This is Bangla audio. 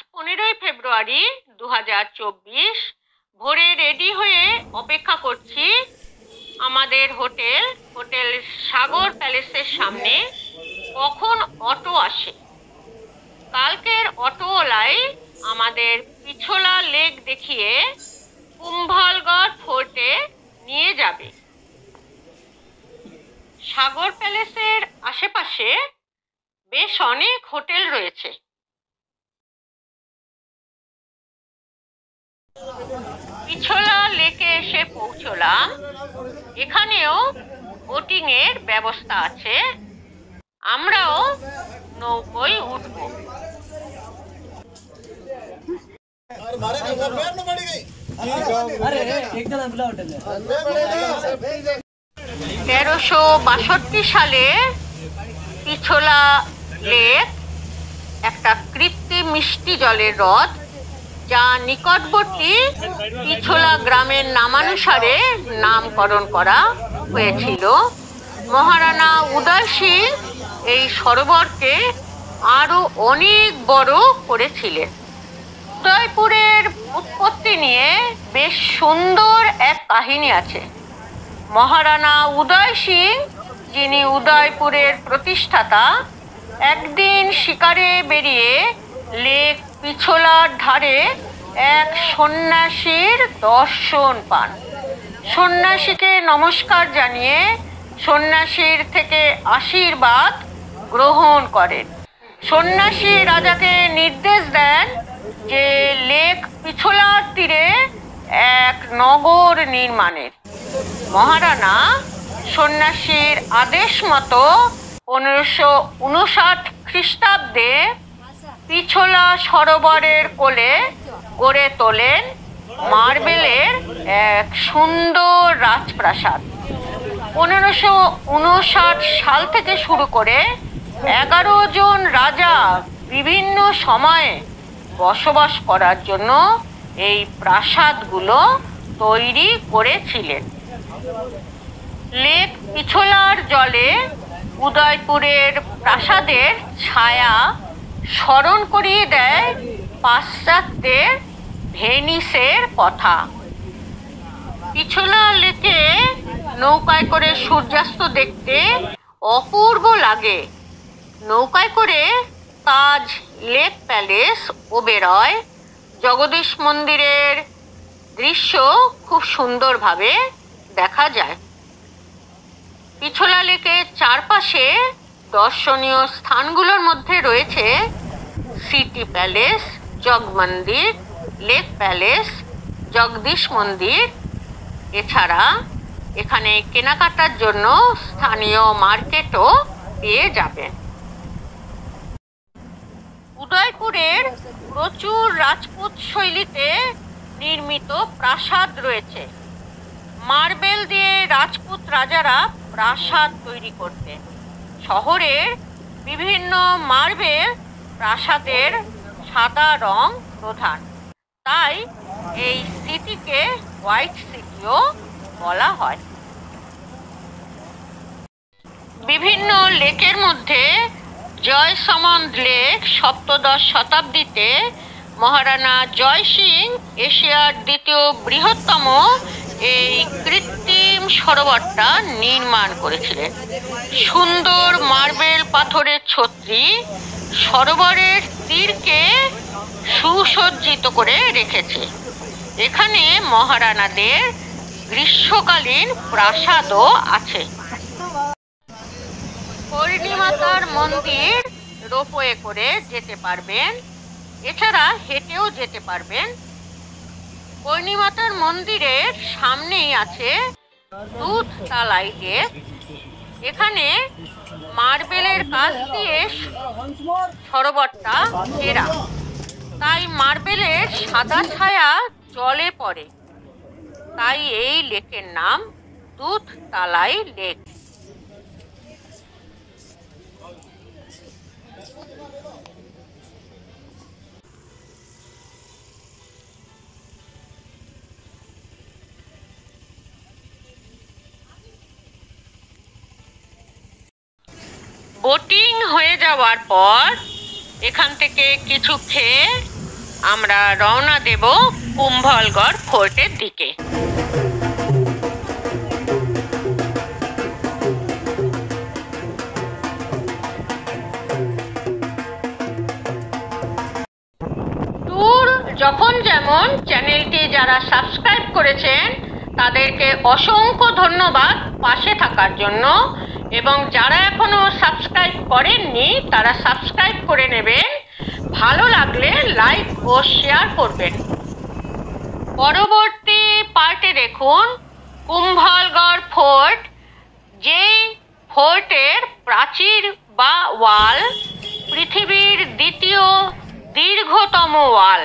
15ই ফেব্রুয়ারি 2024 ভোরে রেডি হয়ে অপেক্ষা করছি আমাদের হোটেল সাগর প্যালেসের সামনে কখন অটো আসে। কালকের অটোওয়ালাই আমাদের পিছোলা লেক দেখিয়ে কুম্ভলগড় ফোর্টে নিয়ে যাবে। সাগর প্যালেসের আশেপাশে বেশ অনেক হোটেল রয়েছে। পিছোলা লেকে এসে পৌঁছলাম। এখানেও বোটিং এর ব্যবস্থা আছে, আমরাও নৌকোয় উঠব। তেরোশো 62 সালে পিছোলা লেক একটা কৃত্রিম মিষ্টি জলের হ্রদ, যা নিকটবর্তী পিছোলা গ্রামের নামানুসারে নামকরণ করা হয়েছিল। মহারানা উদয় সিং এই সরোবরকে আরো অনেক বড় করেছিলেন। উদয়পুরের উৎপত্তি নিয়ে বেশ সুন্দর এক কাহিনী আছে। মহারানা উদয় সিং, যিনি উদয়পুরের প্রতিষ্ঠাতা, একদিন শিকারে বেরিয়ে লেক পিছোলার ধারে এক সন্ন্যাসীর দর্শন পান। সন্ন্যাসীকে নমস্কার জানিয়ে সন্ন্যাসীর থেকে আশীর্বাদ গ্রহণ করেন। সন্ন্যাসী রাজাকে নির্দেশ দেন যে লেক পিছোলার তীরে এক নগর নির্মাণের। মহারানা সন্ন্যাসীর আদেশ মতো 1559 খ্রিস্টাব্দে পিছোলা সরোবরের কোলে গড়ে তোলেন মার্বেলের এক সুন্দর রাজপ্রাসাদ। 1559 সাল থেকে শুরু করে 11 জন রাজা বিভিন্ন সময়ে বসবাস করার জন্য এই প্রাসাদগুলো তৈরি করেছিলেন। লেক পিছোলার জলে উদয়পুরের প্রাসাদের ছায়া স্মরণ করিয়ে দেয় পাশ্চাত্যের ভেনিসের কথা। পিছোলা লেকে নৌকায় করে সূর্যাস্ত দেখতে অপূর্ব লাগে। নৌকায় করে তাজ লেক প্যালেস, ওবেরয়, জগদীশ মন্দিরের দৃশ্য খুব সুন্দরভাবে দেখা যায়। পিছোলা লেকের চারপাশে দর্শনীয় স্থানগুলোর মধ্যে রয়েছে সিটি প্যালেস, জগ মন্দির, লেক প্যালেস, জগদীশ মন্দির। এছাড়া এখানে কেনাকাটার জন্য স্থানীয় মার্কেটও পেয়ে যাবেন। উদয়পুরের প্রচুর রাজপুত শৈলীতে নির্মিত প্রাসাদ রয়েছে। মার্বেল দিয়ে রাজপুত রাজারা প্রাসাদ তৈরি করতেন। শহরের বিভিন্ন মার্বেল প্রাসাদের সাদা রং প্রধান, তাই এই সিটিকে হোয়াইট সিটিও বলা হয়। বিভিন্ন লেকের মধ্যে জয়সমন্দ লেক সপ্তদশ শতাব্দীতে মহারানা জয় সিং এশিয়ার দ্বিতীয় বৃহত্তম এই কৃত্রিম সরোবরটা নির্মাণ করেছিলেন। সুন্দর মার্বেল পাথরের ছত্রি সরোবরের তীরকে সুসজ্জিত করে রেখেছে। এখানে মহারানাদের গ্রীষ্মকালীন প্রাসাদও আছে। পূর্ণিমাতার মন্দির রোপওয়ে করে যেতে পারবেন, এছাড়া হেঁটেও যেতে পারবেন। পূর্ণিমাতার মন্দিরের সামনেই আছে দুধতালাই লেক। এখানে মার্বেলের কাজ দিয়ে সরোবরটা ঘেরা, তাই মার্বেলের সাদা ছায়া জলে পড়ে, তাই এই লেকের নাম দুধতালাই লেক। বোটিং হয়ে যাওয়ার পর এখান থেকে কিছু খেয়ে আমরা রওনা দেব কুম্ভলগড় ফোর্টের দিকে। ট্যুর যখন যেমন চ্যানেলটি যারা সাবস্ক্রাইব করেছেন তাদেরকে অসংখ্য ধন্যবাদ পাশে থাকার জন্য, এবং যারা এখনো সাবস্ক্রাইব করেননি তারা সাবস্ক্রাইব করে নেবেন। ভালো লাগলে লাইক ও শেয়ার করবেন। পরবর্তী পার্টে দেখুন কুম্ভলগড় ফোর্ট, যেই ফোর্টের প্রাচীর বা ওয়াল পৃথিবীর দ্বিতীয় দীর্ঘতম ওয়াল।